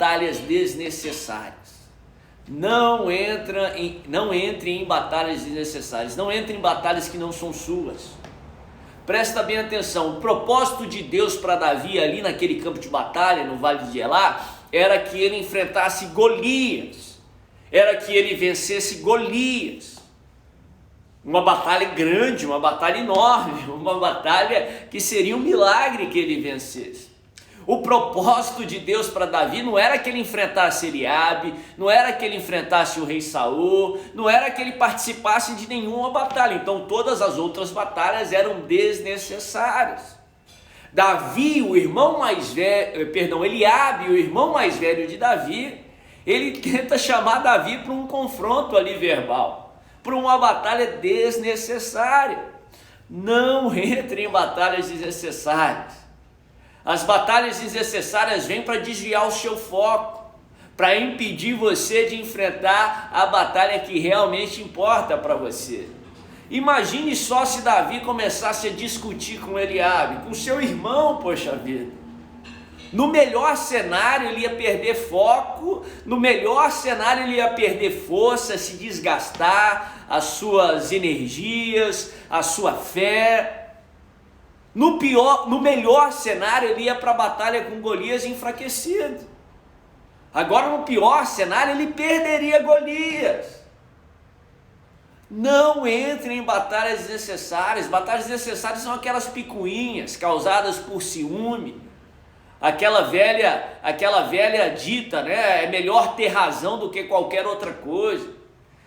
batalhas desnecessárias. Não entre em batalhas desnecessárias. Não entre em batalhas que não são suas. Presta bem atenção. O propósito de Deus para Davi ali naquele campo de batalha, no Vale de Elá, era que ele enfrentasse Golias. Era que ele vencesse Golias. Uma batalha grande, uma batalha enorme, uma batalha que seria um milagre que ele vencesse. O propósito de Deus para Davi não era que ele enfrentasse Eliabe, não era que ele enfrentasse o rei Saul, não era que ele participasse de nenhuma batalha. Então todas as outras batalhas eram desnecessárias. Davi, o irmão mais velho, Eliabe, o irmão mais velho de Davi, ele tenta chamar Davi para um confronto ali verbal, para uma batalha desnecessária. Não entre em batalhas desnecessárias. As batalhas desnecessárias vêm para desviar o seu foco, para impedir você de enfrentar a batalha que realmente importa para você. Imagine só se Davi começasse a discutir com Eliabe, com seu irmão, poxa vida. No melhor cenário ele ia perder foco, no melhor cenário ele ia perder força, se desgastar, as suas energias, a sua fé. No melhor cenário ele ia para a batalha com Golias enfraquecido. Agora no pior cenário ele perderia Golias. Não entre em batalhas desnecessárias. Batalhas desnecessárias são aquelas picuinhas causadas por ciúme. Aquela velha dita, né? É melhor ter razão do que qualquer outra coisa.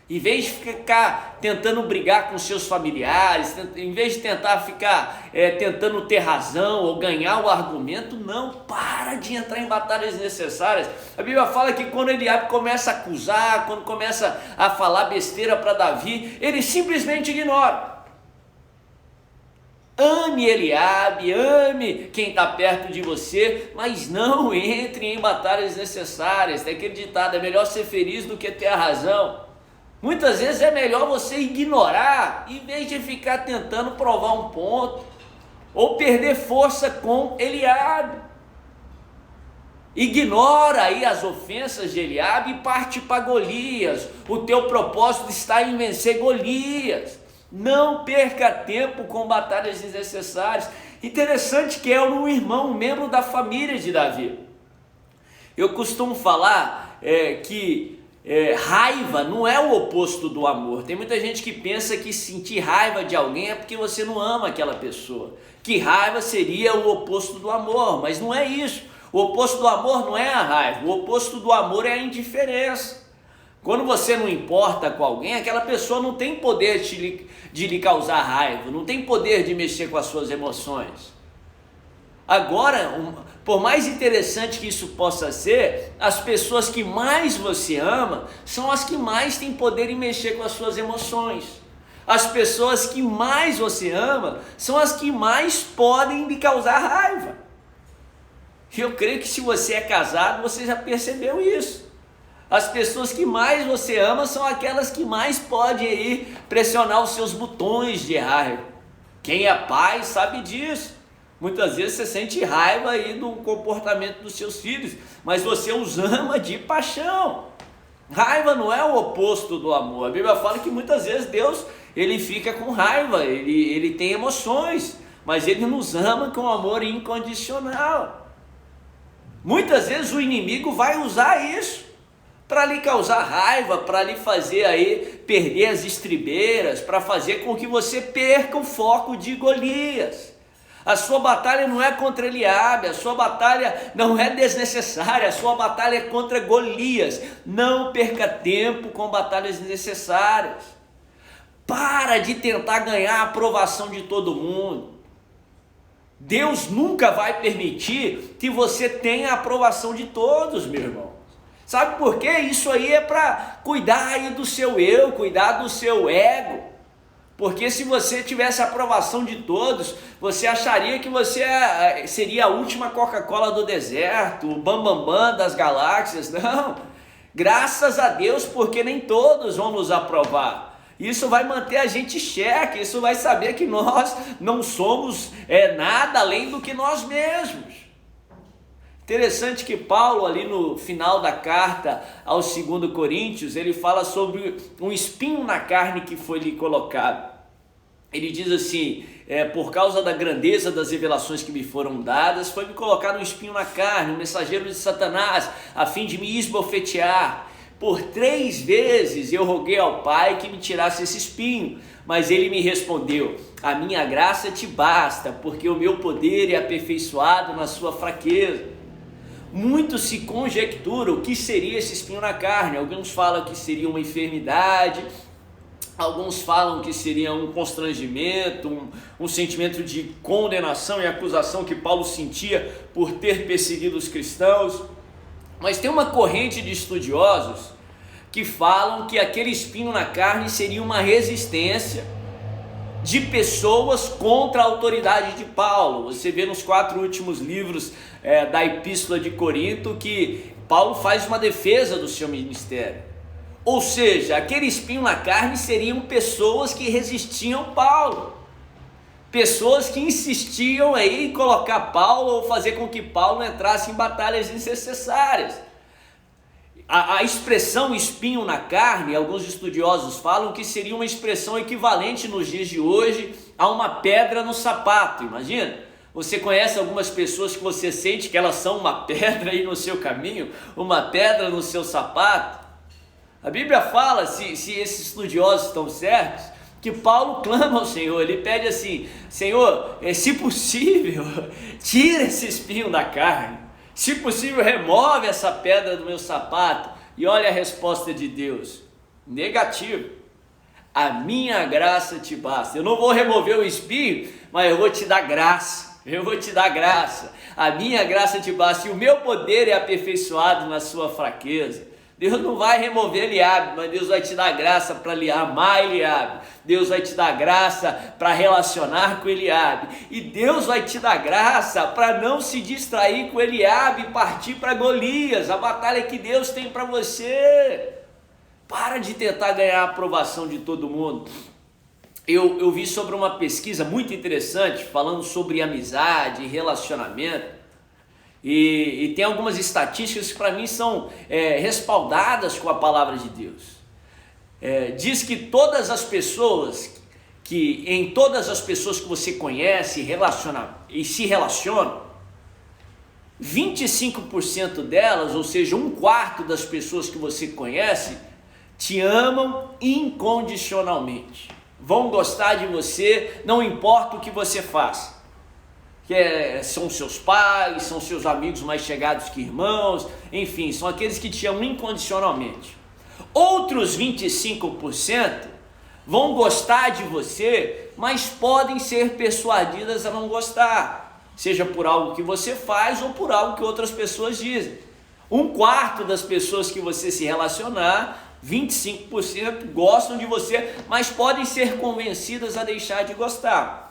Em vez de ficar tentando brigar com seus familiares, em vez de tentar ficar tentando ter razão ou ganhar o argumento, não, para de entrar em batalhas desnecessárias. A Bíblia fala que quando Eliabe começa a acusar, quando começa a falar besteira para Davi, ele simplesmente ignora. Ame Eliabe, ame quem está perto de você, mas não entre em batalhas desnecessárias. Tem aquele ditado, é melhor ser feliz do que ter a razão. Muitas vezes é melhor você ignorar, em vez de ficar tentando provar um ponto, ou perder força com Eliabe. Ignora aí as ofensas de Eliabe e parte para Golias. O teu propósito está em vencer Golias. Não perca tempo com batalhas desnecessárias. Interessante que é um irmão, um membro da família de Davi. Eu costumo falar que raiva não é o oposto do amor. Tem muita gente que pensa que sentir raiva de alguém é porque você não ama aquela pessoa. Que raiva seria o oposto do amor, mas não é isso. O oposto do amor não é a raiva, o oposto do amor é a indiferença. Quando você não importa com alguém, aquela pessoa não tem poder de lhe causar raiva, não tem poder de mexer com as suas emoções. Agora, por mais interessante que isso possa ser, as pessoas que mais você ama são as que mais têm poder em mexer com as suas emoções. As pessoas que mais você ama são as que mais podem lhe causar raiva. Eu creio que se você é casado, você já percebeu isso. As pessoas que mais você ama são aquelas que mais podem aí pressionar os seus botões de raiva. Quem é pai sabe disso. Muitas vezes você sente raiva aí do comportamento dos seus filhos, mas você os ama de paixão. Raiva não é o oposto do amor. A Bíblia fala que muitas vezes Deus ele fica com raiva, ele tem emoções, mas ele nos ama com amor incondicional. Muitas vezes o inimigo vai usar isso para lhe causar raiva, para lhe fazer aí perder as estribeiras, para fazer com que você perca o foco de Golias. A sua batalha não é contra Eliabe, a sua batalha não é desnecessária, a sua batalha é contra Golias. Não perca tempo com batalhas desnecessárias. Para de tentar ganhar a aprovação de todo mundo. Deus nunca vai permitir que você tenha a aprovação de todos, meu irmão. Sabe por quê? Isso aí é para cuidar aí do seu eu, cuidar do seu ego. Porque se você tivesse a aprovação de todos, você acharia que você seria a última Coca-Cola do deserto, o bambambam das galáxias. Não, graças a Deus, porque nem todos vão nos aprovar. Isso vai manter a gente em xeque, isso vai saber que nós não somos nada além do que nós mesmos. Interessante que Paulo, ali no final da carta aos 2 Coríntios, ele fala sobre um espinho na carne que foi lhe colocado. Ele diz assim, por causa da grandeza das revelações que me foram dadas, foi-me colocado um espinho na carne, um mensageiro de Satanás, a fim de me esbofetear. Por 3 vezes eu roguei ao Pai que me tirasse esse espinho, mas ele me respondeu, a minha graça te basta, porque o meu poder é aperfeiçoado na sua fraqueza. Muito se conjectura o que seria esse espinho na carne. Alguns falam que seria uma enfermidade, alguns falam que seria um constrangimento, um sentimento de condenação e acusação que Paulo sentia por ter perseguido os cristãos. Mas tem uma corrente de estudiosos que falam que aquele espinho na carne seria uma resistência de pessoas contra a autoridade de Paulo. Você vê nos 4 últimos livros da Epístola de Corinto que Paulo faz uma defesa do seu ministério. Ou seja, aquele espinho na carne seriam pessoas que resistiam Paulo, pessoas que insistiam aí em colocar Paulo ou fazer com que Paulo entrasse em batalhas desnecessárias. A expressão espinho na carne, alguns estudiosos falam que seria uma expressão equivalente nos dias de hoje a uma pedra no sapato. Imagina, você conhece algumas pessoas que você sente que elas são uma pedra aí no seu caminho, uma pedra no seu sapato. A Bíblia fala, se esses estudiosos estão certos, que Paulo clama ao Senhor, ele pede assim, Senhor, se possível, tira esse espinho da carne. Se possível, remove essa pedra do meu sapato. E olha a resposta de Deus. Negativo. A minha graça te basta. Eu não vou remover o espinho, mas eu vou te dar graça. Eu vou te dar graça. A minha graça te basta. E o meu poder é aperfeiçoado na sua fraqueza. Deus não vai remover Eliabe, mas Deus vai te dar graça para amar Eliabe. Deus vai te dar graça para relacionar com Eliabe. E Deus vai te dar graça para não se distrair com Eliabe e partir para Golias, a batalha que Deus tem para você. Para de tentar ganhar a aprovação de todo mundo. Eu vi sobre uma pesquisa muito interessante falando sobre amizade e relacionamento. E tem algumas estatísticas que para mim são respaldadas com a palavra de Deus. Diz que todas as pessoas, em todas as pessoas que você conhece e se relacionam, 25% delas, ou seja, 1/4 das pessoas que você conhece, te amam incondicionalmente. Vão gostar de você, não importa o que você faça. São seus pais, são seus amigos mais chegados que irmãos, enfim, são aqueles que te amam incondicionalmente. Outros 25% vão gostar de você, mas podem ser persuadidas a não gostar, seja por algo que você faz ou por algo que outras pessoas dizem. 1/4 das pessoas que você se relacionar, 25% gostam de você, mas podem ser convencidas a deixar de gostar.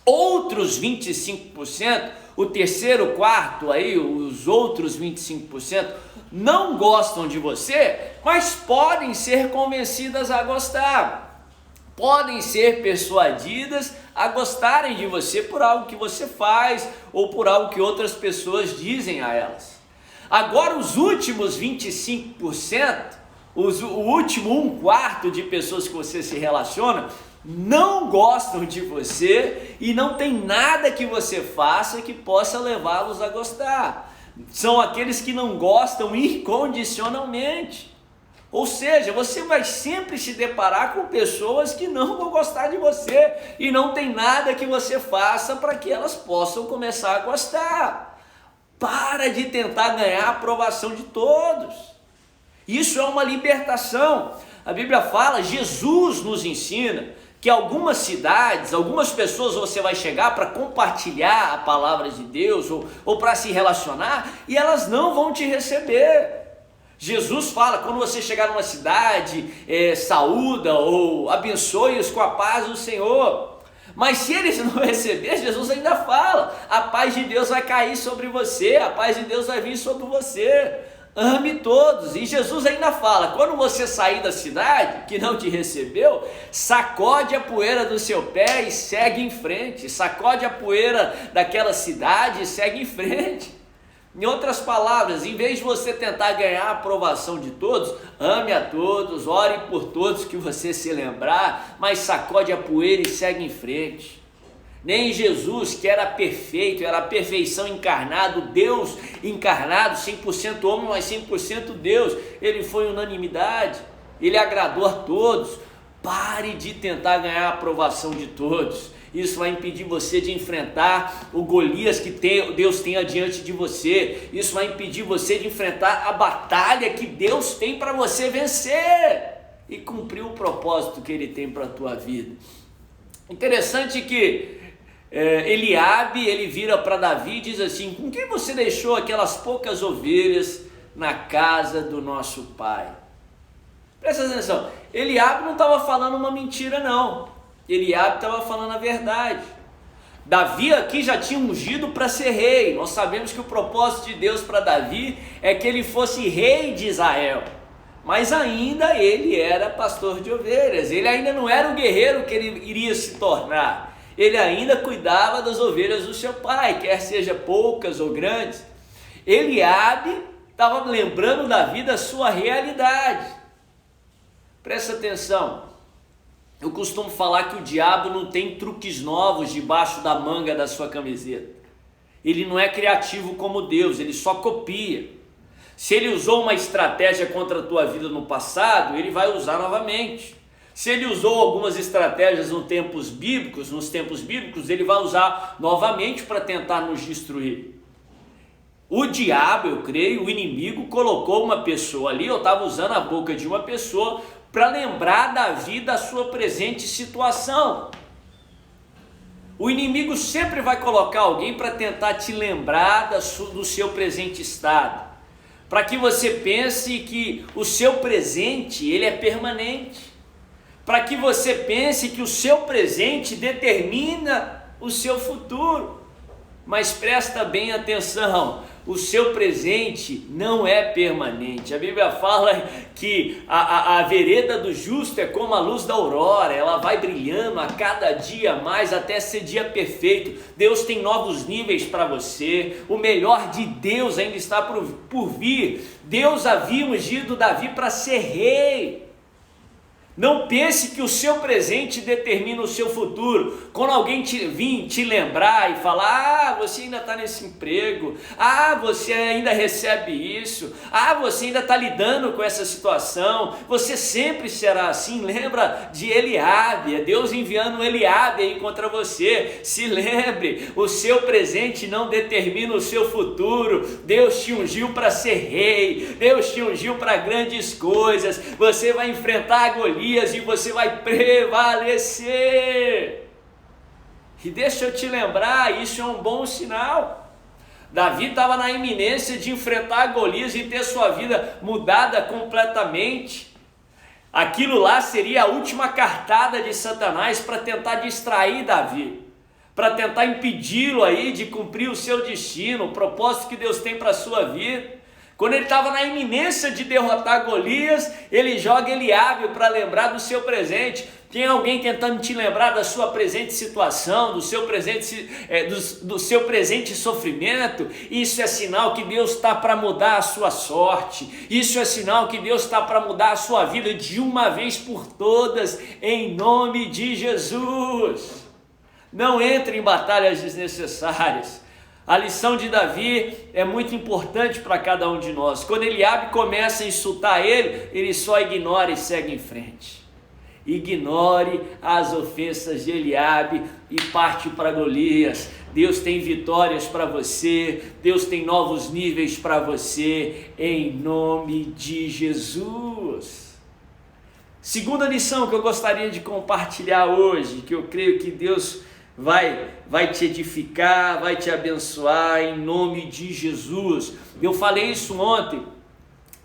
Outros 25%, o terceiro quarto aí, os outros 25%, não gostam de você, mas podem ser convencidas a gostar. Podem ser persuadidas a gostarem de você por algo que você faz ou por algo que outras pessoas dizem a elas. Agora os últimos 25%, o último 1/4 de pessoas que você se relaciona, não gostam de você e não tem nada que você faça que possa levá-los a gostar. São aqueles que não gostam incondicionalmente. Ou seja, você vai sempre se deparar com pessoas que não vão gostar de você e não tem nada que você faça para que elas possam começar a gostar. Para de tentar ganhar a aprovação de todos. Isso é uma libertação. A Bíblia fala, Jesus nos ensina que algumas cidades, algumas pessoas você vai chegar para compartilhar a palavra de Deus ou para se relacionar e elas não vão te receber. Jesus fala, quando você chegar numa cidade, saúda ou abençoe-os com a paz do Senhor. Mas se eles não receber, Jesus ainda fala, a paz de Deus vai cair sobre você, a paz de Deus vai vir sobre você. Ame todos. E Jesus ainda fala, quando você sair da cidade, que não te recebeu, sacode a poeira do seu pé e segue em frente. Sacode a poeira daquela cidade e segue em frente. Em outras palavras, em vez de você tentar ganhar a aprovação de todos, ame a todos, ore por todos que você se lembrar, mas sacode a poeira e segue em frente. Nem Jesus, que era perfeito, era a perfeição encarnado, Deus encarnado, 100% homem, mas 100% Deus, ele foi unanimidade, ele agradou a todos. Pare de tentar ganhar a aprovação de todos. Isso vai impedir você de enfrentar o Golias que Deus tem adiante de você. Isso vai impedir você de enfrentar a batalha que Deus tem para você vencer e cumprir o propósito que Ele tem para a tua vida. Interessante que Eliabe, ele vira para Davi e diz assim: com quem você deixou aquelas poucas ovelhas na casa do nosso pai? Presta atenção, Eliabe não estava falando uma mentira não, Eliabe estava falando a verdade. Davi aqui já tinha ungido para ser rei. Nós sabemos que o propósito de Deus para Davi é que ele fosse rei de Israel, mas ainda ele era pastor de ovelhas, ele ainda não era o guerreiro que ele iria se tornar, ele ainda cuidava das ovelhas do seu pai, quer seja poucas ou grandes. Eliabe estava lembrando Davi da sua realidade. Presta atenção, eu costumo falar que o diabo não tem truques novos debaixo da manga da sua camiseta. Ele não é criativo como Deus, ele só copia. Se ele usou uma estratégia contra a tua vida no passado, ele vai usar novamente. Se ele usou algumas estratégias nos tempos bíblicos, ele vai usar novamente para tentar nos destruir. O diabo, eu creio, o inimigo colocou uma pessoa ali, eu estava usando a boca de uma pessoa para lembrar Davi da sua presente situação. O inimigo sempre vai colocar alguém para tentar te lembrar do seu presente estado, para que você pense que o seu presente ele é permanente, para que você pense que o seu presente determina o seu futuro. Mas presta bem atenção, o seu presente não é permanente. A Bíblia fala que a vereda do justo é como a luz da aurora, ela vai brilhando a cada dia mais até ser dia perfeito. Deus tem novos níveis para você, o melhor de Deus ainda está por vir. Deus havia ungido Davi para ser rei. Não pense que o seu presente determina o seu futuro. Quando alguém vir te lembrar e falar: você ainda está nesse emprego, você ainda recebe isso, você ainda está lidando com essa situação, você sempre será assim. Lembra de Eliabe, é Deus enviando Eliabe aí contra você. Se lembre, o seu presente não determina o seu futuro. Deus te ungiu para ser rei, Deus te ungiu para grandes coisas. Você vai enfrentar Golias e você vai prevalecer. E deixa eu te lembrar, isso é um bom sinal. Davi estava na iminência de enfrentar Golias e ter sua vida mudada completamente. Aquilo lá seria a última cartada de Satanás para tentar distrair Davi, para tentar impedi-lo aí de cumprir o seu destino, o propósito que Deus tem para a sua vida. Quando ele estava na iminência de derrotar Golias, ele joga Eliabe para lembrar do seu presente. Tem alguém tentando te lembrar da sua presente situação, do seu presente sofrimento? Isso é sinal que Deus está para mudar a sua sorte. Isso é sinal que Deus está para mudar a sua vida de uma vez por todas, em nome de Jesus. Não entre em batalhas desnecessárias. A lição de Davi é muito importante para cada um de nós. Quando Eliabe começa a insultar ele só ignora e segue em frente. Ignore as ofensas de Eliabe e parte para Golias. Deus tem vitórias para você, Deus tem novos níveis para você, em nome de Jesus. Segunda lição que eu gostaria de compartilhar hoje, que eu creio que Deus vai te edificar, vai te abençoar em nome de Jesus. Eu falei isso ontem.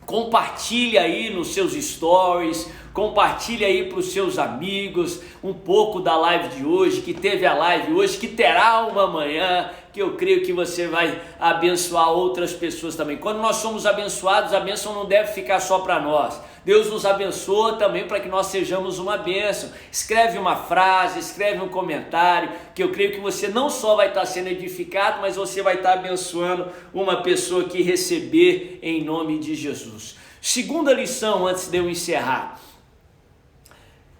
Compartilhe aí nos seus stories, compartilhe aí para os seus amigos um pouco da live de hoje, que teve a live hoje, que terá uma amanhã, que eu creio que você vai abençoar outras pessoas também. Quando nós somos abençoados, a bênção não deve ficar só para nós. Deus nos abençoa também para que nós sejamos uma bênção. Escreve uma frase, escreve um comentário, que eu creio que você não só vai estar sendo edificado, mas você vai estar abençoando uma pessoa que receber em nome de Jesus. Segunda lição antes de eu encerrar.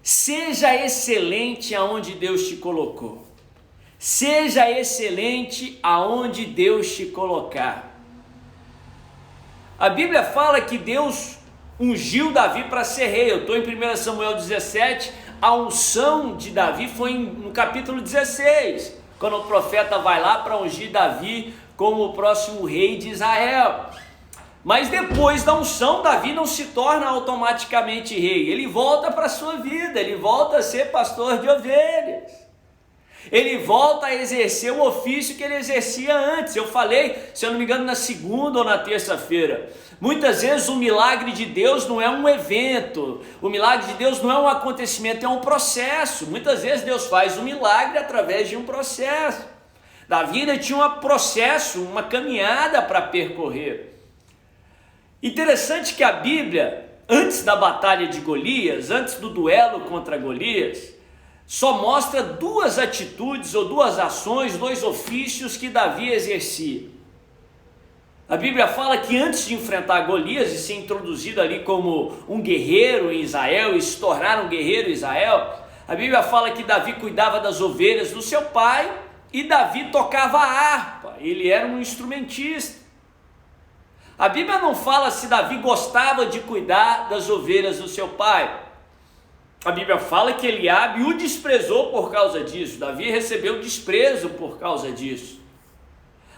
Seja excelente aonde Deus te colocou. Seja excelente aonde Deus te colocar. A Bíblia fala que Deus ungiu Davi para ser rei. Eu estou em 1 Samuel 17, a unção de Davi foi no capítulo 16, quando o profeta vai lá para ungir Davi como o próximo rei de Israel. Mas depois da unção, Davi não se torna automaticamente rei, ele volta para a sua vida, ele volta a ser pastor de ovelhas, ele volta a exercer o ofício que ele exercia antes. Eu falei, se eu não me engano, na segunda ou na terça-feira, muitas vezes o milagre de Deus não é um evento, o milagre de Deus não é um acontecimento, é um processo. Muitas vezes Deus faz um milagre através de um processo. Davi tinha um processo, uma caminhada para percorrer. Interessante que a Bíblia, antes da batalha de Golias, antes do duelo contra Golias, só mostra duas atitudes ou duas ações, dois ofícios que Davi exercia. A Bíblia fala que antes de enfrentar Golias e ser introduzido ali como um guerreiro em Israel e se tornar um guerreiro em Israel, a Bíblia fala que Davi cuidava das ovelhas do seu pai e Davi tocava a harpa, ele era um instrumentista. A Bíblia não fala se Davi gostava de cuidar das ovelhas do seu pai. A Bíblia fala que Eliabe o desprezou por causa disso. Davi recebeu desprezo por causa disso.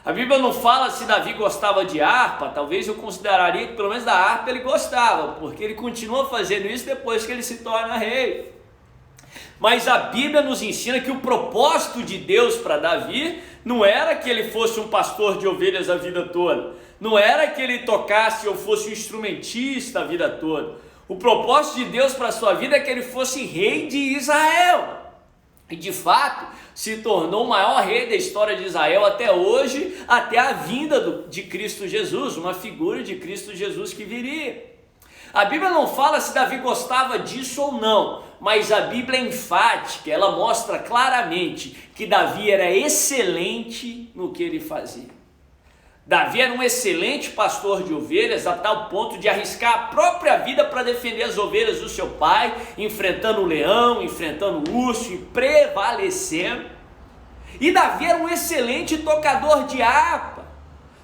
A Bíblia não fala se Davi gostava de harpa. Talvez eu consideraria que pelo menos da harpa ele gostava, porque ele continua fazendo isso depois que ele se torna rei. Mas a Bíblia nos ensina que o propósito de Deus para Davi não era que ele fosse um pastor de ovelhas a vida toda, não era que ele tocasse ou fosse um instrumentista a vida toda. O propósito de Deus para a sua vida é que ele fosse rei de Israel. E de fato se tornou o maior rei da história de Israel até hoje, até a vinda de Cristo Jesus, uma figura de Cristo Jesus que viria. A Bíblia não fala se Davi gostava disso ou não, mas a Bíblia é enfática, ela mostra claramente que Davi era excelente no que ele fazia. Davi era um excelente pastor de ovelhas, a tal ponto de arriscar a própria vida para defender as ovelhas do seu pai, enfrentando o leão, enfrentando o urso e prevalecendo. E Davi era um excelente tocador de harpa.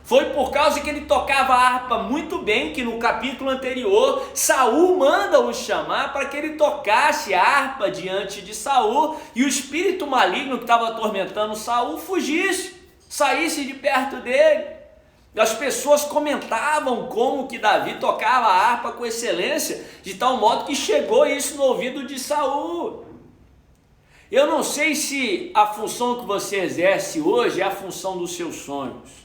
Foi por causa que ele tocava a harpa muito bem que no capítulo anterior Saul manda o chamar para que ele tocasse a harpa diante de Saul e o espírito maligno que estava atormentando Saul fugisse, saísse de perto dele. As pessoas comentavam como que Davi tocava a harpa com excelência, de tal modo que chegou isso no ouvido de Saul. Eu não sei se a função que você exerce hoje é a função dos seus sonhos.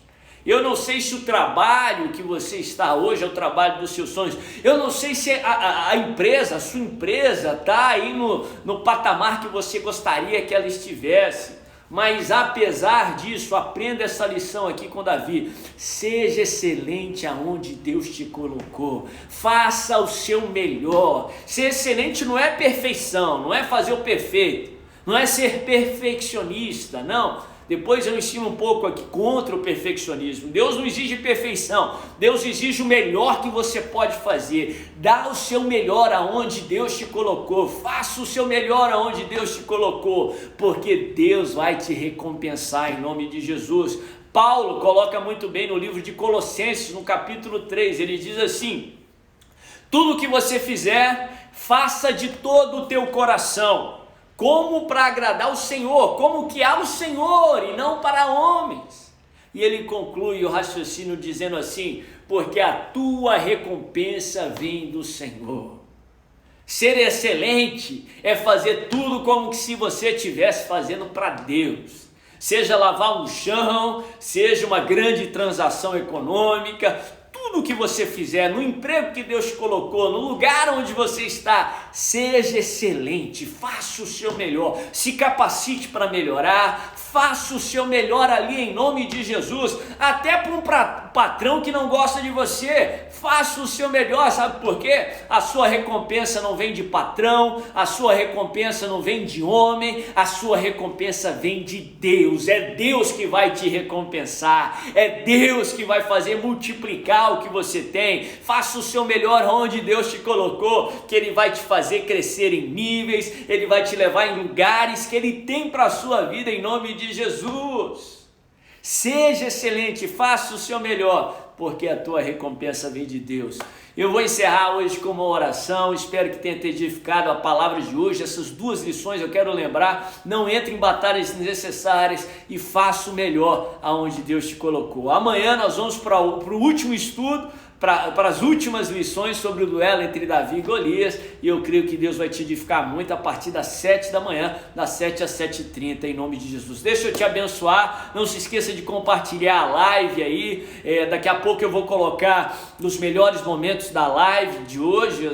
Eu não sei se o trabalho que você está hoje é o trabalho dos seus sonhos. Eu não sei se a empresa, a sua empresa está aí no patamar que você gostaria que ela estivesse. Mas apesar disso, aprenda essa lição aqui com Davi. Seja excelente aonde Deus te colocou. Faça o seu melhor. Ser excelente não é perfeição, não é fazer o perfeito. Não é ser perfeccionista, não. Depois eu ensino um pouco aqui contra o perfeccionismo. Deus não exige perfeição, Deus exige o melhor que você pode fazer. Dá o seu melhor aonde Deus te colocou, faça o seu melhor aonde Deus te colocou, porque Deus vai te recompensar em nome de Jesus. Paulo coloca muito bem no livro de Colossenses, no capítulo 3, ele diz assim: tudo o que você fizer, faça de todo o teu coração, como para agradar o Senhor, como que ao Senhor e não para homens. E ele conclui o raciocínio dizendo assim: porque a tua recompensa vem do Senhor. Ser excelente é fazer tudo como se você estivesse fazendo para Deus. Seja lavar um chão, seja uma grande transação econômica, tudo que você fizer, no emprego que Deus te colocou, no lugar onde você está, seja excelente, faça o seu melhor, se capacite para melhorar, faça o seu melhor ali em nome de Jesus, até para um patrão que não gosta de você, faça o seu melhor, sabe por quê? A sua recompensa não vem de patrão, a sua recompensa não vem de homem, a sua recompensa vem de Deus, é Deus que vai te recompensar, é Deus que vai fazer multiplicar o que você tem. Faça o seu melhor onde Deus te colocou, que Ele vai te fazer crescer em níveis, Ele vai te levar em lugares que Ele tem para a sua vida em nome de Jesus. Seja excelente, faça o seu melhor, porque a tua recompensa vem de Deus. Eu vou encerrar hoje com uma oração, espero que tenha te edificado a palavra de hoje. Essas duas lições eu quero lembrar: não entre em batalhas desnecessárias e faça o melhor aonde Deus te colocou. Amanhã nós vamos para o último estudo, para as últimas lições sobre o duelo entre Davi e Golias, e eu creio que Deus vai te edificar muito a partir das 7 da manhã, das 7 às 7h30, em nome de Jesus. Deixa eu te abençoar, não se esqueça de compartilhar a live aí, daqui a pouco eu vou colocar os melhores momentos da live de hoje,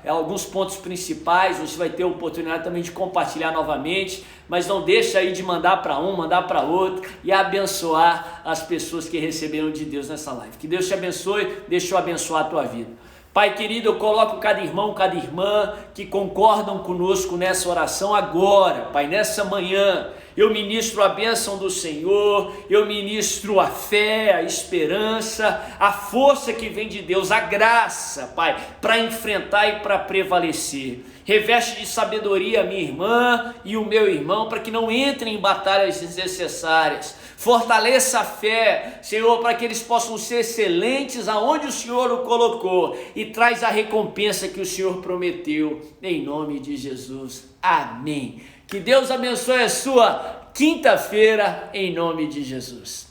alguns pontos principais, você vai ter a oportunidade também de compartilhar novamente, mas não deixa aí de mandar para um, mandar para outro e abençoar as pessoas que receberam de Deus nessa live. Que Deus te abençoe, deixa eu abençoar a tua vida. Pai querido, eu coloco cada irmão, cada irmã que concordam conosco nessa oração agora, Pai, nessa manhã. Eu ministro a bênção do Senhor, eu ministro a fé, a esperança, a força que vem de Deus, a graça, Pai, para enfrentar e para prevalecer. Reveste de sabedoria a minha irmã e o meu irmão, para que não entrem em batalhas desnecessárias. Fortaleça a fé, Senhor, para que eles possam ser excelentes aonde o Senhor o colocou, e traz a recompensa que o Senhor prometeu, em nome de Jesus. Amém. Que Deus abençoe a sua quinta-feira, em nome de Jesus.